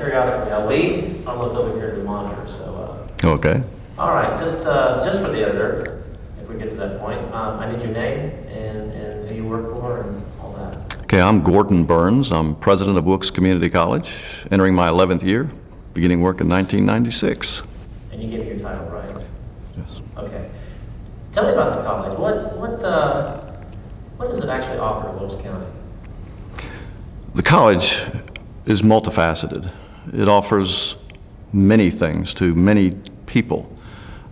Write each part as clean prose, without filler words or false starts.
Periodically, I lead. I'll look over here at the monitor. Okay. All right, just for the editor, if we get to that point, I need your name and who you work for and all that. Okay, I'm Gordon Burns. I'm president of Wilkes Community College, entering my 11th year, beginning work in 1996. And you gave me your title, right? Yes. Okay. Tell me about the college. What does it actually offer to Wilkes County? The college is multifaceted. It offers many things to many people.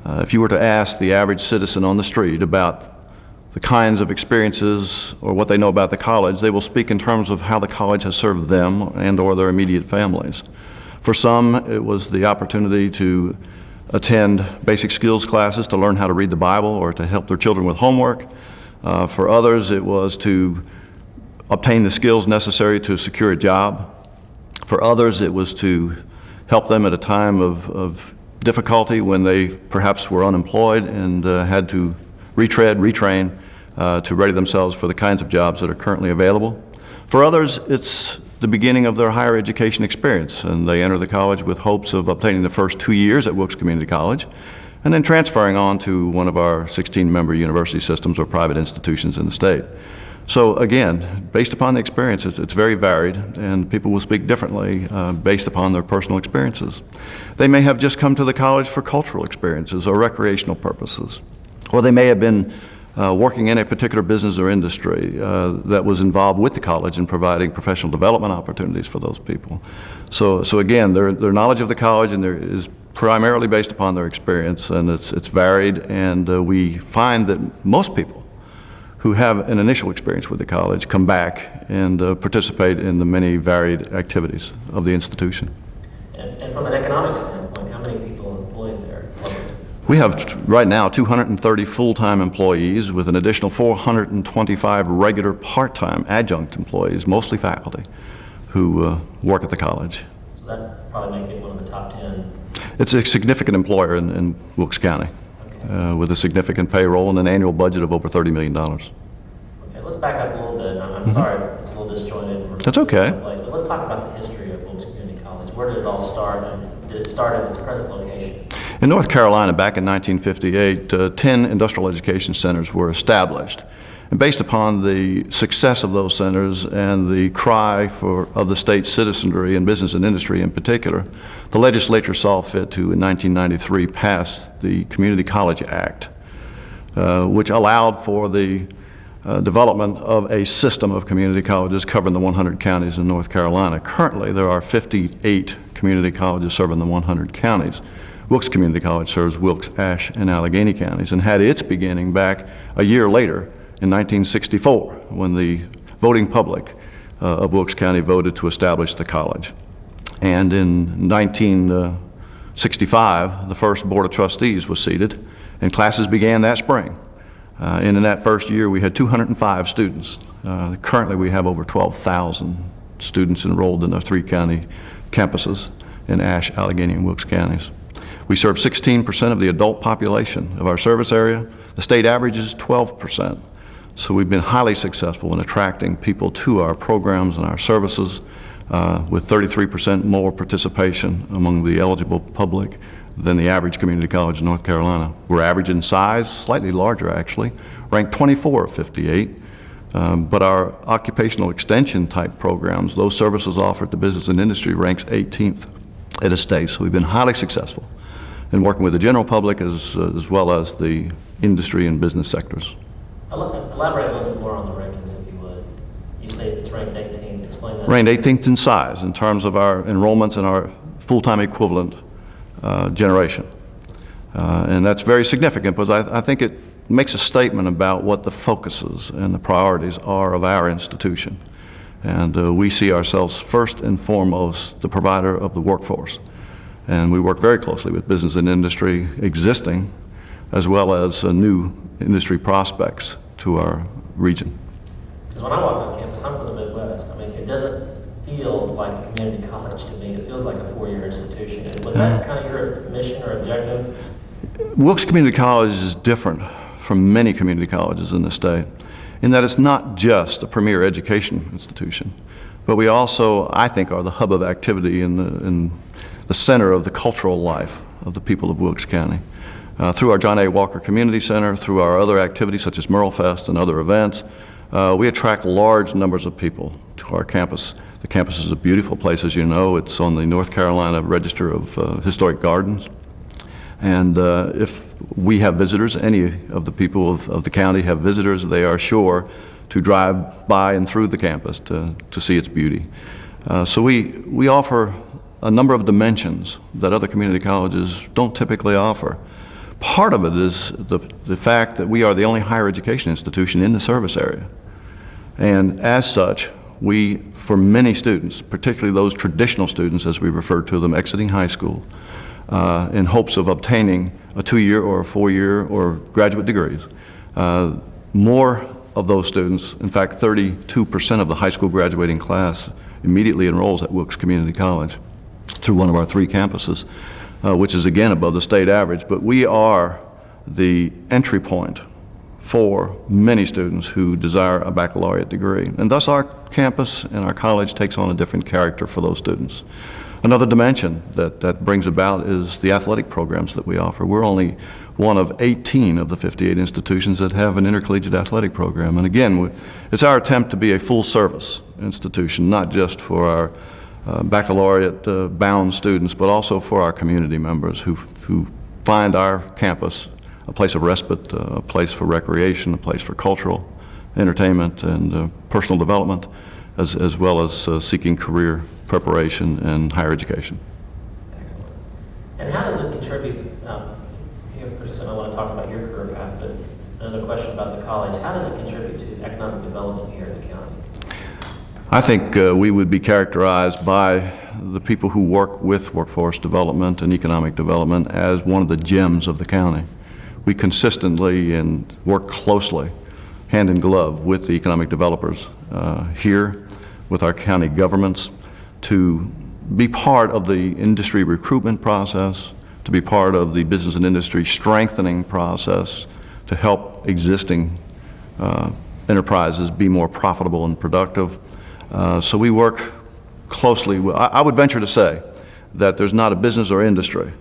If you were to ask the average citizen on the street about the kinds of experiences or what they know about the college, they will speak in terms of how the college has served them and or their immediate families. For some, it was the opportunity to attend basic skills classes to learn how to read the Bible or to help their children with homework. For others, it was to obtain the skills necessary to secure a job. For others, it was to help them at a time of difficulty when they perhaps were unemployed and had to retrain to ready themselves for the kinds of jobs that are currently available. For others, it's the beginning of their higher education experience, and they enter the college with hopes of obtaining the first 2 years at Wilkes Community College and then transferring on to one of our 16-member university systems or private institutions in the state. So again, based upon the experience, it's very varied, and people will speak differently based upon their personal experiences. They may have just come to the college for cultural experiences or recreational purposes, or they may have been working in a particular business or industry that was involved with the college in providing professional development opportunities for those people. So again, their knowledge of the college is primarily based upon their experience, and it's varied, and we find that most people who have an initial experience with the college come back and participate in the many varied activities of the institution. And from an economic standpoint, how many people are employed there? We have right now 230 full-time employees with an additional 425 regular part-time adjunct employees, mostly faculty, who work at the college. So that probably make it one of the top 10. It's a significant employer in Wilkes County. With a significant payroll and an annual budget of over $30 million. Okay, let's back up a little bit. I'm sorry, it's a little disjointed. That's okay. But let's talk about the history of Wilkes Community College. Where did it all start, and did it start at its present location? In North Carolina, back in 1958, 10 industrial education centers were established. And based upon the success of those centers and the cry of the state's citizenry and business and industry in particular, the legislature saw fit to, in 1993, pass the Community College Act, which allowed for the development of a system of community colleges covering the 100 counties in North Carolina. Currently, there are 58 community colleges serving the 100 counties. Wilkes Community College serves Wilkes, Ashe, and Allegheny counties, and had its beginning back a year later in 1964, when the voting public of Wilkes County voted to establish the college. And in 1965, the first Board of Trustees was seated, and classes began that spring. And in that first year, we had 205 students. Currently, we have over 12,000 students enrolled in the 3 county campuses in Ashe, Allegheny, and Wilkes counties. We serve 16% of the adult population of our service area. The state average is 12%. So we've been highly successful in attracting people to our programs and our services, with 33% more participation among the eligible public than the average community college in North Carolina. We're average in size, slightly larger actually, ranked 24 of 58. But our occupational extension type programs, those services offered to business and industry, ranks 18th in the state. So we've been highly successful in working with the general public as well as the industry and business sectors. Elaborate a little bit more on the rankings, if you would. You say it's ranked 18th. Explain that. Ranked 18th in size in terms of our enrollments and our full-time equivalent generation. And that's very significant because I think it makes a statement about what the focuses and the priorities are of our institution. And we see ourselves first and foremost the provider of the workforce. And we work very closely with business and industry existing as well as new industry prospects to our region. Because when I walk on campus, I'm from the Midwest. I mean, it doesn't feel like a community college to me. It feels like a 4-year institution. And was that kind of your mission or objective? Wilkes Community College is different from many community colleges in the state in that it's not just a premier education institution, but we also, I think, are the hub of activity in the center of the cultural life of the people of Wilkes County. Through our John A. Walker Community Center, through our other activities such as Merle Fest and other events, we attract large numbers of people to our campus. The campus is a beautiful place, as you know. It's on the North Carolina Register of Historic Gardens. And if we have visitors, any of the people of the county have visitors, they are sure to drive by and through the campus to see its beauty. So we offer a number of dimensions that other community colleges don't typically offer. Part of it is the fact that we are the only higher education institution in the service area. And as such, we, for many students, particularly those traditional students as we refer to them exiting high school, in hopes of obtaining a 2-year or a 4-year or graduate degrees, more of those students, in fact 32% of the high school graduating class immediately enrolls at Wilkes Community College through one of our 3 campuses, which is again above the state average. But we are the entry point for many students who desire a baccalaureate degree. And thus our campus and our college takes on a different character for those students. Another dimension that brings about is the athletic programs that we offer. We're only one of 18 of the 58 institutions that have an intercollegiate athletic program. And again, it's our attempt to be a full-service institution, not just for our baccalaureate-bound students, but also for our community members who find our campus a place of respite, a place for recreation, a place for cultural entertainment and personal development, as well as seeking career preparation and higher education. Excellent. And how does it contribute, pretty soon I want to talk about your career path, but another question about the college, how does it contribute to economic development here in the county? I think we would be characterized by the people who work with workforce development and economic development as one of the gems of the county. We consistently and work closely, hand in glove, with the economic developers here, with our county governments, to be part of the industry recruitment process, to be part of the business and industry strengthening process, to help existing enterprises be more profitable and productive. So we work closely. I would venture to say that there's not a business or industry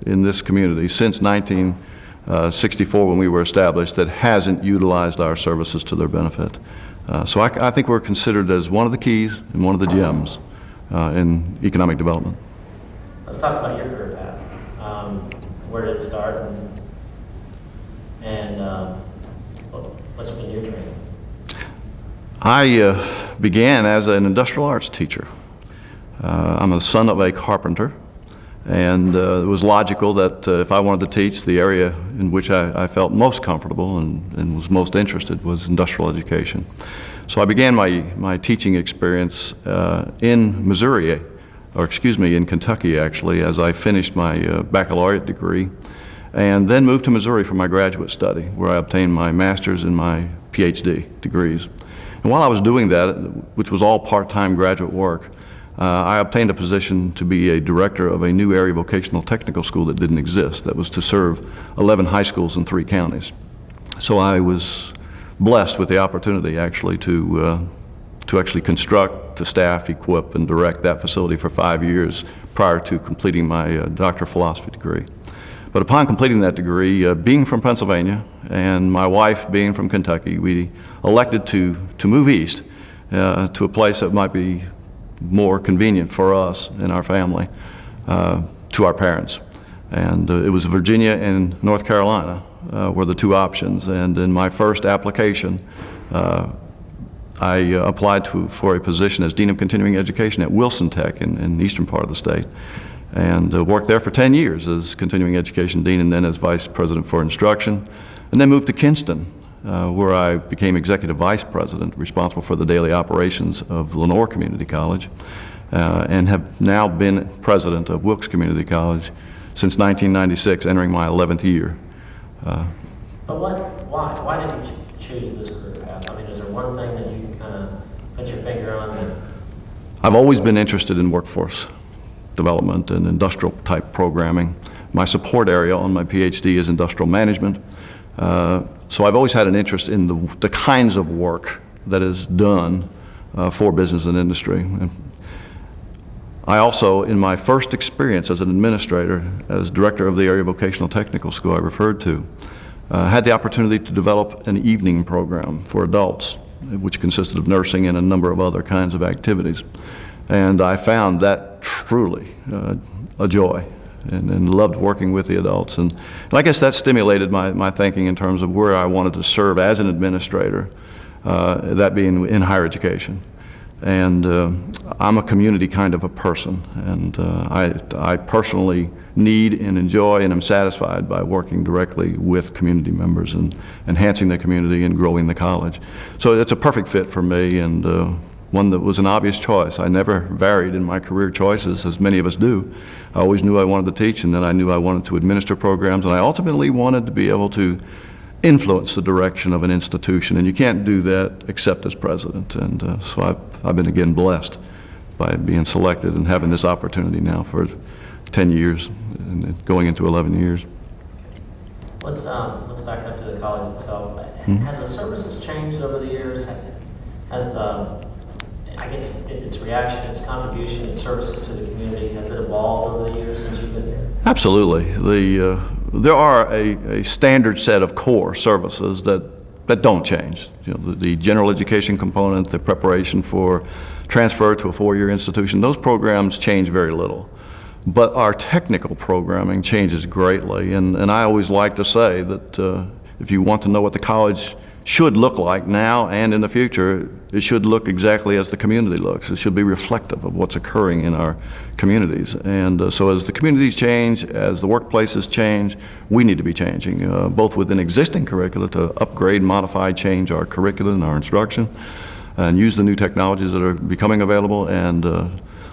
in this community since 1964, when we were established, that hasn't utilized our services to their benefit. So I think we're considered as one of the keys and one of the gems in economic development. Let's talk about your career path. Where did it start, and what's been your training? I began as an industrial arts teacher. I'm the son of a carpenter, and it was logical that if I wanted to teach, the area in which I felt most comfortable and was most interested was industrial education. So I began my teaching experience in Missouri, or excuse me, in Kentucky actually, as I finished my baccalaureate degree, and then moved to Missouri for my graduate study, where I obtained my master's and my PhD degrees. And while I was doing that, which was all part-time graduate work, I obtained a position to be a director of a new area vocational technical school that didn't exist, that was to serve 11 high schools in 3 counties. So I was blessed with the opportunity actually to actually construct, to staff, equip, and direct that facility for 5 years prior to completing my Doctor of Philosophy degree. But upon completing that degree, being from Pennsylvania and my wife being from Kentucky, we elected to move east to a place that might be more convenient for us and our family, to our parents. And it was Virginia and North Carolina were the 2 options. And in my first application, I applied for a position as Dean of Continuing Education at Wilson Tech in the eastern part of the state, and worked there for 10 years as Continuing Education Dean and then as Vice President for Instruction, and then moved to Kinston, where I became Executive Vice President, responsible for the daily operations of Lenore Community College, and have now been President of Wilkes Community College since 1996, entering my 11th year. But why did you choose this career path? I mean, is there one thing that you can kind of put your finger on that? I've always been interested in workforce development and industrial type programming. My support area on my PhD is industrial management. So I've always had an interest in the kinds of work that is done for business and industry. And I also, in my first experience as an administrator, as director of the area vocational technical school I referred to, had the opportunity to develop an evening program for adults, which consisted of nursing and a number of other kinds of activities. And I found that truly a joy, and loved working with the adults. And I guess that stimulated my thinking in terms of where I wanted to serve as an administrator, that being in higher education. And I'm a community kind of a person, and I personally need and enjoy and am satisfied by working directly with community members and enhancing the community and growing the college. So it's a perfect fit for me, and one that was an obvious choice. I never varied in my career choices, as many of us do. I always knew I wanted to teach, and then I knew I wanted to administer programs, and I ultimately wanted to be able to influence the direction of an institution, and you can't do that except as president. And so I've been again blessed by being selected and having this opportunity now for 10 years and going into 11 years. Let's back up to the college itself. Has the services changed over the years? Has I guess its reaction, its contribution, its services to the community, has it evolved over the years since you've been here? Absolutely. There are a standard set of core services that don't change. You know, the general education component, the preparation for transfer to a four-year institution, those programs change very little. But our technical programming changes greatly, and I always like to say that if you want to know what the college should look like now and in the future, it should look exactly as the community looks. It should be reflective of what's occurring in our communities. And so as the communities change, as the workplaces change, we need to be changing, both within existing curricula to upgrade, modify, change our curricula and our instruction, and use the new technologies that are becoming available, and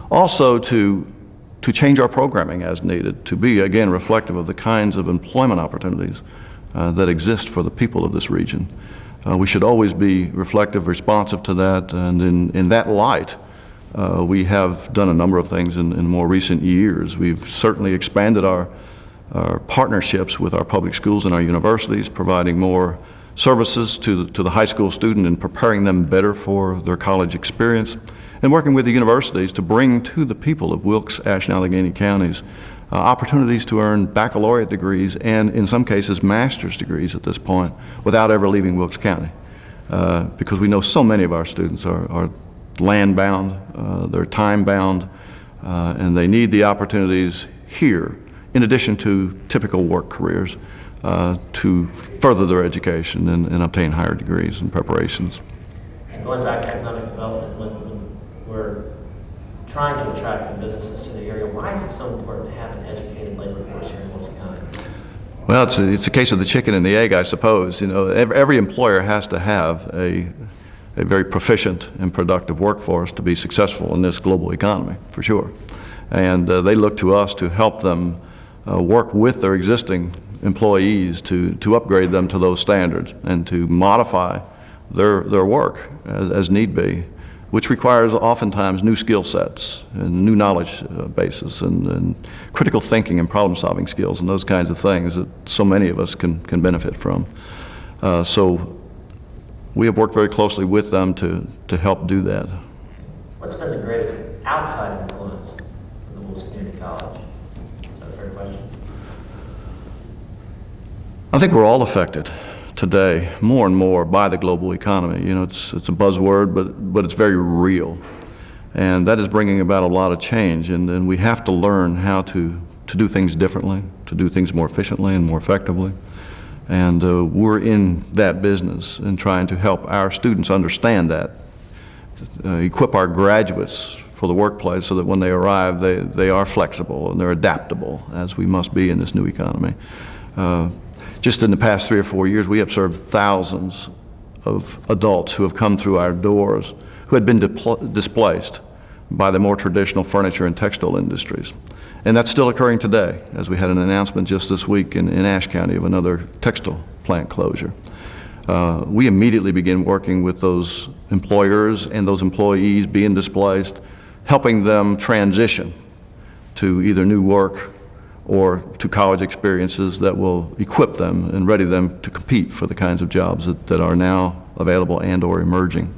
also to change our programming as needed, to be, again, reflective of the kinds of employment opportunities that exist for the people of this region. We should always be reflective, responsive to that, and in that light, we have done a number of things in more recent years. We've certainly expanded our partnerships with our public schools and our universities, providing more services to the high school student and preparing them better for their college experience, and working with the universities to bring to the people of Wilkes, Ashe, and Allegheny counties opportunities to earn baccalaureate degrees and, in some cases, master's degrees at this point without ever leaving Wilkes County. Because we know so many of our students are land-bound, they're time-bound, and they need the opportunities here, in addition to typical work careers, to further their education and obtain higher degrees and preparations. And going back to economic development, when we're trying to attract new businesses to the area, why is it so important to have an educated labor force here in Wilkes County? Well, it's a case of the chicken and the egg, I suppose. You know, every employer has to have a very proficient and productive workforce to be successful in this global economy, for sure. And they look to us to help them work with their existing employees to upgrade them to those standards and to modify their work as need be, which requires oftentimes new skill sets and new knowledge bases and critical thinking and problem-solving skills and those kinds of things that so many of us can benefit from. So we have worked very closely with them to help do that. What's been the greatest outside influence of the Wilkes Community College? Is that a fair question? I think we're all affected today more and more by the global economy. You know, it's a buzzword, but it's very real. And that is bringing about a lot of change, and we have to learn how to do things differently, to do things more efficiently and more effectively. And we're in that business and trying to help our students understand that, equip our graduates for the workplace so that when they arrive, they are flexible and they're adaptable, as we must be in this new economy. Just in the past 3 or 4 years, we have served thousands of adults who have come through our doors who had been displaced by the more traditional furniture and textile industries. And that's still occurring today, as we had an announcement just this week in Ashe County of another textile plant closure. We immediately begin working with those employers and those employees being displaced, helping them transition to either new work or to college experiences that will equip them and ready them to compete for the kinds of jobs that are now available and or emerging.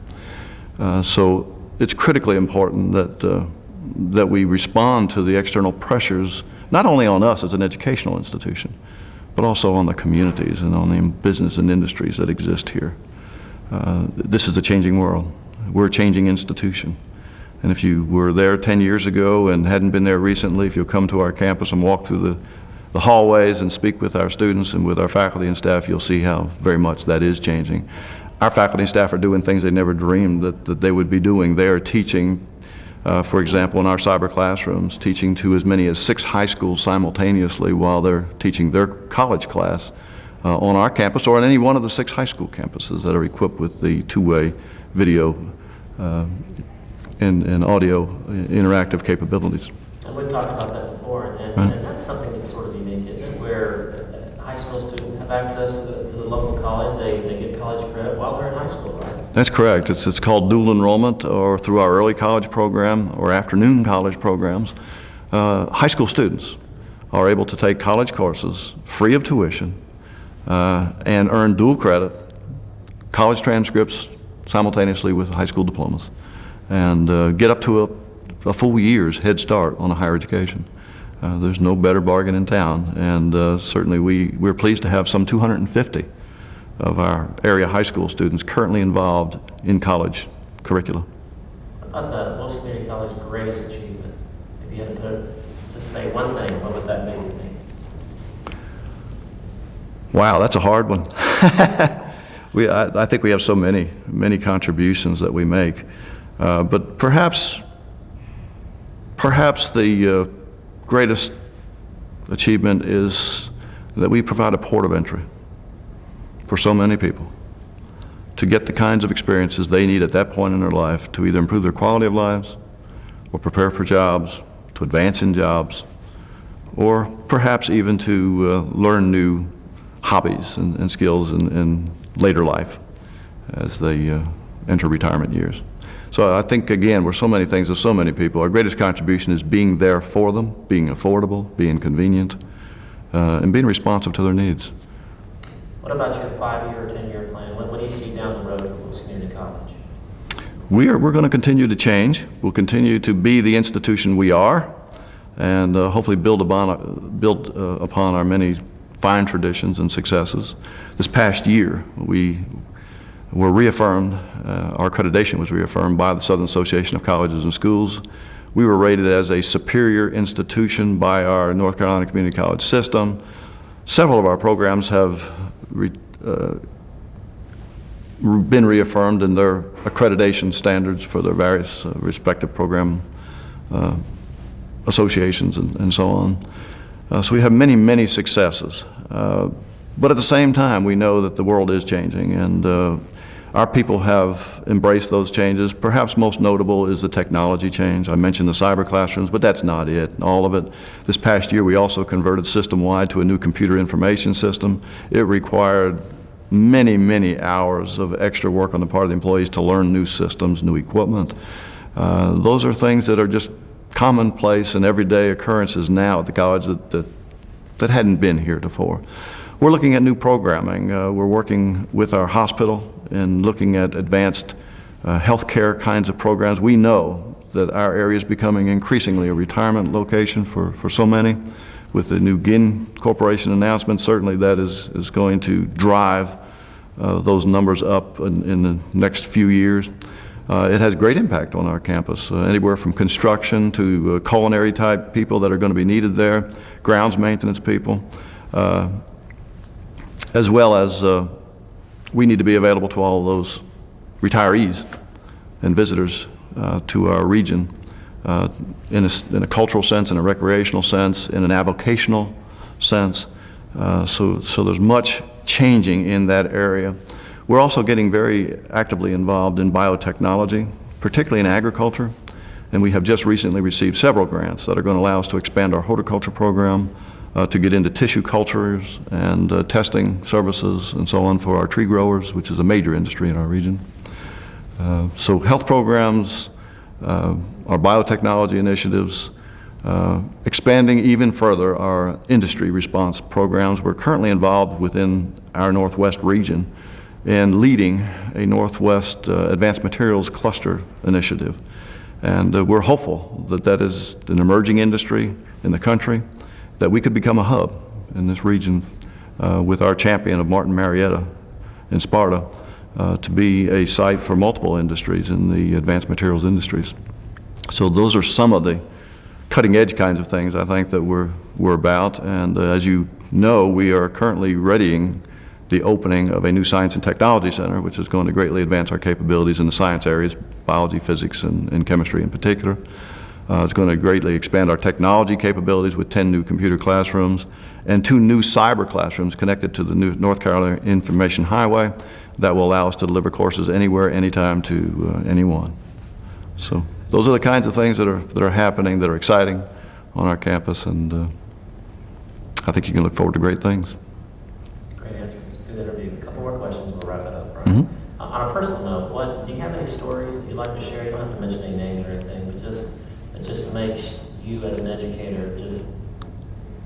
So it's critically important that we respond to the external pressures, not only on us as an educational institution, but also on the communities and on the business and industries that exist here. This is a changing world. We're a changing institution. And if you were there 10 years ago and hadn't been there recently, if you'll come to our campus and walk through the hallways and speak with our students and with our faculty and staff, you'll see how very much that is changing. Our faculty and staff are doing things they never dreamed that they would be doing. They are teaching, for example, in our cyber classrooms, teaching to as many as 6 high schools simultaneously while they're teaching their college class on our campus or on any one of the 6 high school campuses that are equipped with the two-way video and audio interactive capabilities. And we've talked about that before, and that's something that's sort of unique, isn't it? Where high school students have access to the local college, they get college credit while they're in high school, right? That's correct. It's called dual enrollment, or through our early college program or afternoon college programs. High school students are able to take college courses free of tuition and earn dual credit, college transcripts simultaneously with high school diplomas, and get up to a full year's head start on a higher education. There's no better bargain in town, and certainly we're pleased to have some 250 of our area high school students currently involved in college curricula. What about the Wilkes Community College greatest achievement? If you had to say one thing, what would that be, you think? Wow, that's a hard one. I think we have so many contributions that we make, but perhaps the greatest achievement is that we provide a port of entry for so many people to get the kinds of experiences they need at that point in their life to either improve their quality of lives or prepare for jobs, to advance in jobs, or perhaps even to learn new hobbies and skills in later life as they enter retirement years. So I think, again, we're so many things to so many people. Our greatest contribution is being there for them, being affordable, being convenient, and being responsive to their needs. What about your 5-year or 10-year plan? What do you see down the road for Wilkes Community College? We're going to continue to change. We'll continue to be the institution we are, and hopefully build upon our many fine traditions and successes. This past year, we were reaffirmed, our accreditation was reaffirmed by the Southern Association of Colleges and Schools. We were rated as a superior institution by our North Carolina Community College system. Several of our programs have been reaffirmed in their accreditation standards for their various respective program associations and so on. So we have many successes. But at the same time, we know that the world is changing, and our people have embraced those changes. Perhaps most notable is the technology change. I mentioned the cyber classrooms, but that's not it, all of it. This past year, we also converted system-wide to a new computer information system. It required many hours of extra work on the part of the employees to learn new systems, new equipment. Those are things that are just commonplace and everyday occurrences now at the college that hadn't been here before. We're looking at new programming. We're working with our hospital and looking at advanced healthcare kinds of programs. We know that our area is becoming increasingly a retirement location for so many. With the new Ginn Corporation announcement, certainly that is going to drive those numbers up in the next few years. It has great impact on our campus, anywhere from construction to culinary type people that are going to be needed there, grounds maintenance people, as well as we need to be available to all of those retirees and visitors to our region in a cultural sense, in a recreational sense, in an avocational sense. So there's much changing in that area. We're also getting very actively involved in biotechnology, particularly in agriculture, and we have just recently received several grants that are going to allow us to expand our horticulture program, to get into tissue cultures and testing services and so on for our tree growers, which is a major industry in our region. So health programs, our biotechnology initiatives, expanding even further our industry response programs. We're currently involved within our Northwest region in leading a Northwest Advanced Materials Cluster initiative. And we're hopeful that that is an emerging industry in the country, that we could become a hub in this region with our champion of Martin Marietta in Sparta to be a site for multiple industries in the advanced materials industries. So those are some of the cutting edge kinds of things I think that we're about. And as you know, we are currently readying the opening of a new Science and Technology Center, which is going to greatly advance our capabilities in the science areas, biology, physics, and chemistry in particular. It's going to greatly expand our technology capabilities with 10 new computer classrooms and 2 new cyber classrooms connected to the new North Carolina Information Highway that will allow us to deliver courses anywhere, anytime to anyone. So those are the kinds of things that are happening, that are exciting on our campus, and I think you can look forward to great things. Great answer. Good interview. A couple more questions, we'll wrap it up. Right? On a personal note, do you have any stories that you'd like to share? You don't have to mention any names or anything, but it just makes you as an educator, just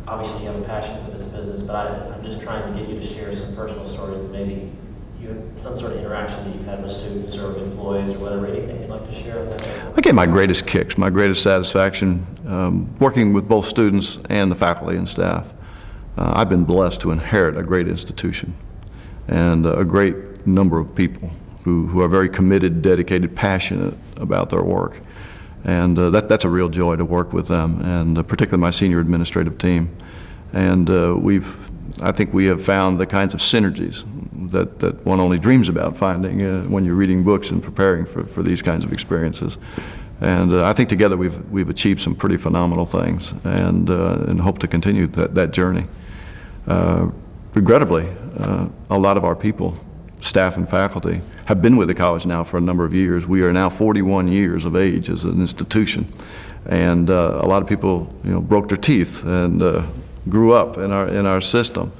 obviously you have a passion for this business, but I'm just trying to get you to share some personal stories that maybe some sort of interaction that you've had with students or employees or whatever. Anything you'd like to share on that? I get my greatest kicks, my greatest satisfaction working with both students and the faculty and staff. I've been blessed to inherit a great institution and a great number of people who are very committed, dedicated, passionate about their work. And that's a real joy to work with them, and particularly my senior administrative team. And I think we have found the kinds of synergies that one only dreams about finding when you're reading books and preparing for these kinds of experiences. And I think together we've achieved some pretty phenomenal things, and hope to continue that journey. Regrettably, a lot of our people, staff and faculty, have been with the college now for a number of years. We are now 41 years of age as an institution, and a lot of people, broke their teeth and grew up in our system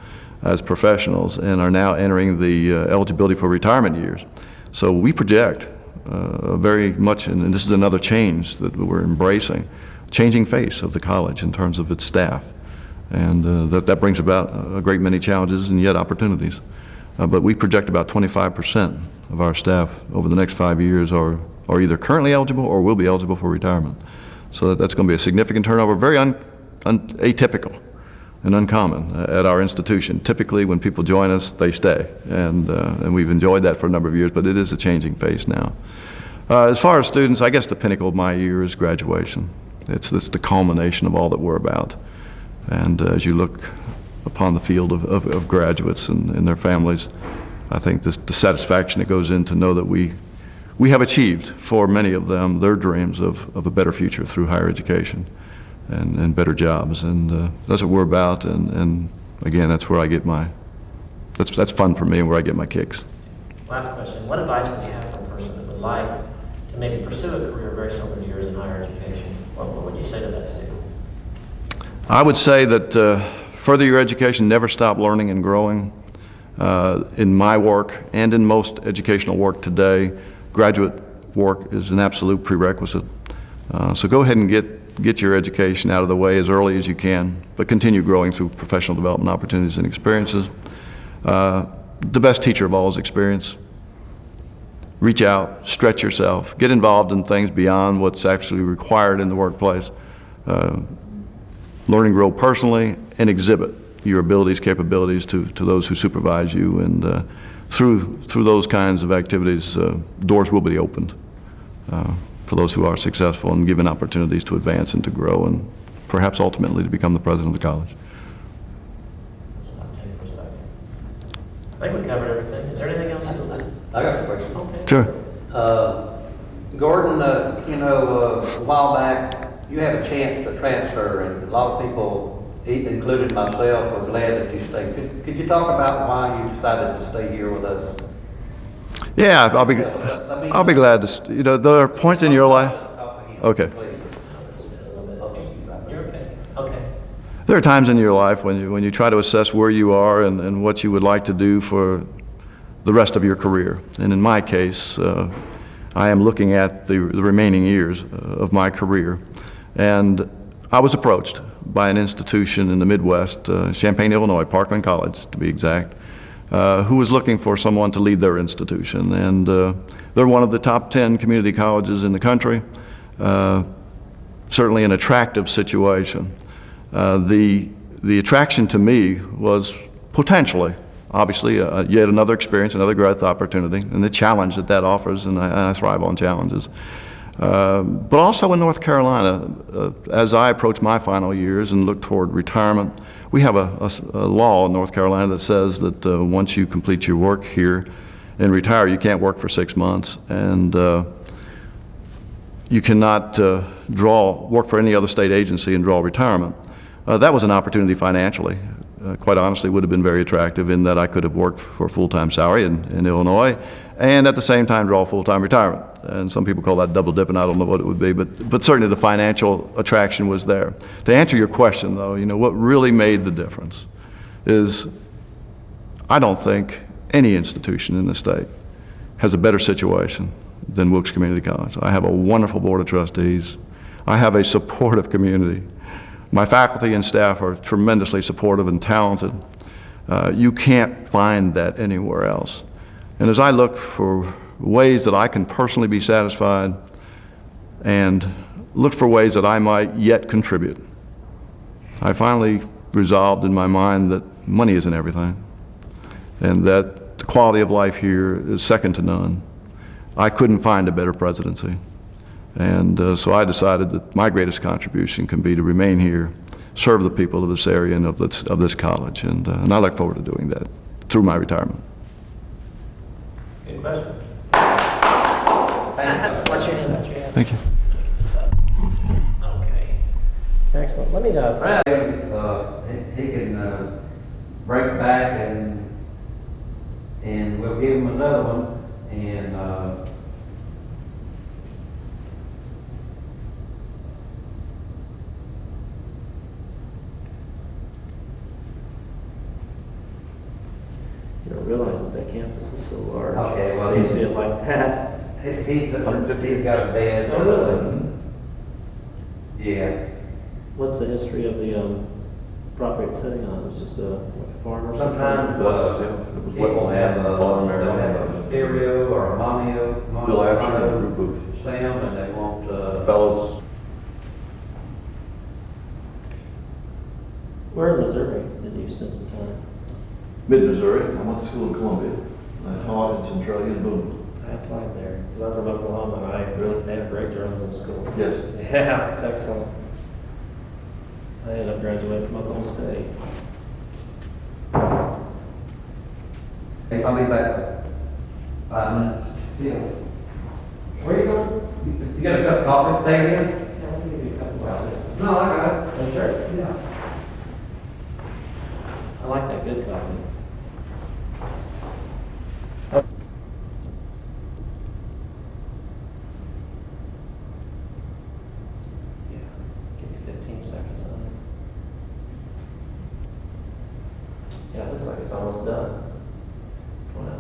as professionals and are now entering the eligibility for retirement years. So we project very much, and this is another change that we're embracing, changing face of the college in terms of its staff, and that brings about a great many challenges and yet opportunities. But we project about 25% of our staff over the next 5 years are either currently eligible or will be eligible for retirement. So that's going to be a significant turnover, very atypical and uncommon at our institution. Typically, when people join us, they stay, and we've enjoyed that for a number of years, but it is a changing phase now. As far as students, I guess the pinnacle of my year is graduation. It's the culmination of all that we're about. And as you look upon the field of graduates and their families, I think the satisfaction that goes in to know that we have achieved for many of them their dreams of a better future through higher education and better jobs, and that's what we're about. And again, that's where I get that's fun for me and where I get my kicks. Last question: what advice would you have for a person that would like to maybe pursue a career very similar to yours in higher education? What would you say to that student? I would say that further your education, never stop learning and growing. In my work and in most educational work today, graduate work is an absolute prerequisite. So go ahead and get your education out of the way as early as you can, but continue growing through professional development opportunities and experiences. The best teacher of all is experience. Reach out, stretch yourself, get involved in things beyond what's actually required in the workplace. Learn and grow personally, and exhibit your abilities, capabilities to those who supervise you, and through those kinds of activities, doors will be opened for those who are successful and given opportunities to advance and to grow, and perhaps ultimately to become the president of the college. Let's stop taking for a second. I think we covered everything. Is there anything else you'll do? I got a question. Okay. Sure. Gordon, a while back, you had a chance to transfer, and a lot of people, including myself, were glad that you stayed. Could you talk about why you decided to stay here with us? Yeah, I'll be glad to. There are points in your life. Okay. Please. You're okay. Okay. There are times in your life when you try to assess where you are and what you would like to do for the rest of your career. And in my case, I am looking at the remaining years of my career. And I was approached by an institution in the Midwest, Champaign, Illinois, Parkland College to be exact, who was looking for someone to lead their institution. And they're one of the top 10 community colleges in the country, certainly an attractive situation. The attraction to me was potentially, obviously, yet another experience, another growth opportunity, and the challenge that that offers, and I thrive on challenges. But also in North Carolina, as I approach my final years and look toward retirement, we have a law in North Carolina that says that once you complete your work here and retire, you can't work for 6 months, and you cannot work for any other state agency and draw retirement. That was an opportunity financially. Quite honestly, would have been very attractive in that I could have worked for a full-time salary in Illinois and at the same time draw full-time retirement. And some people call that double dipping. I don't know what it would be, but certainly the financial attraction was there. To answer your question, though, what really made the difference is I don't think any institution in the state has a better situation than Wilkes Community College. I have a wonderful board of trustees. I have a supportive community. My faculty and staff are tremendously supportive and talented. You can't find that anywhere else. And as I look for ways that I can personally be satisfied and look for ways that I might yet contribute, I finally resolved in my mind that money isn't everything, and that the quality of life here is second to none. I couldn't find a better presidency. And so I decided that my greatest contribution can be to remain here, serve the people of this area and of this college, and I look forward to doing that through my retirement. Good question. What's your hand? Thank you. Okay. Excellent. Let me, Brad, he can break back and we'll give him another one, and you don't realize that campus is so large. Okay, well, You see it like that. he's got a bed. Oh, really? Yeah. What's the history of the property it's sitting on? It was just a farm or something? Sometimes people have a stereo or a mono Bill Absher and a group of sound, and they want fellows. Where in Missouri did you spend some time? Mid-Missouri. I went to school in Columbia. I taught in Centralia and Boone. I applied there because I'm from Oklahoma and they have great journalism school. Yes. Yeah, it's excellent. I ended up graduating from Oklahoma State. Hey, I'll be back 5 minutes. Yeah. Where are you going? You got a cup of coffee? Take it in? Yeah, I'll give you a couple hours. No, I got it. Oh, sure. Yeah. I like that good coffee. Yeah, give me 15 seconds on it. Yeah, it looks like it's almost done. Wow.